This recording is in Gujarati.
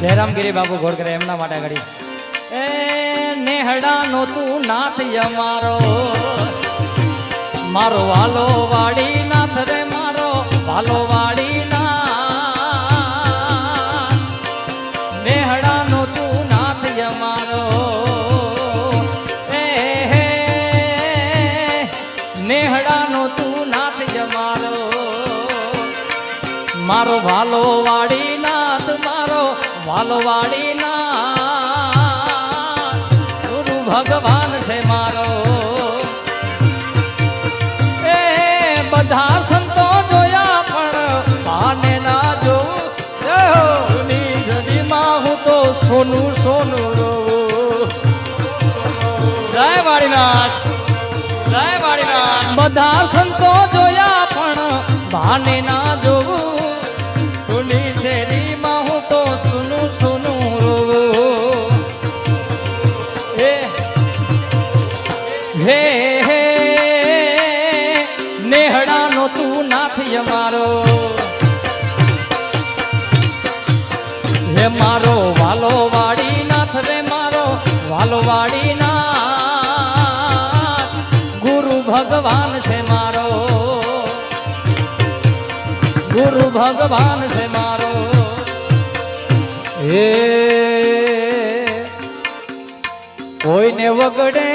જયરામગીરી બાપુ ઘોડ કરે એમના માટે ઘડી એ નેહડાનો તું નાથ અમારો મારો વાલો વાડી નાથ રે મારો વાલો વાડી ના નેહડાનો તું નાથ અમારો એ નેહડાનો તું નાથ અમારો મારો વાલો વાડી નાથ મારો વાલો વાડી ના ગુરુ ભગવાન છે મારો એ બધા સંતો જોયા પણ પાને ના જોઉં જડીમાં હું તો સોનું સોનું રોવું જય વાડીનાથ જય વાડીનાથ બધા સંતો જોયા પણ ભાને ના જોવું સુની શેરીમાં હું તો સુનું સુનું રોવું હે હે નેહડાનો તું નાથ અમારો હે મારો વાલો વાડી નાથ રે મારો વાલો વાડી ના ગુરુ ભગવાન છે મારો ગુરુ ભગવાન છે મારો હે કોઈને વગડે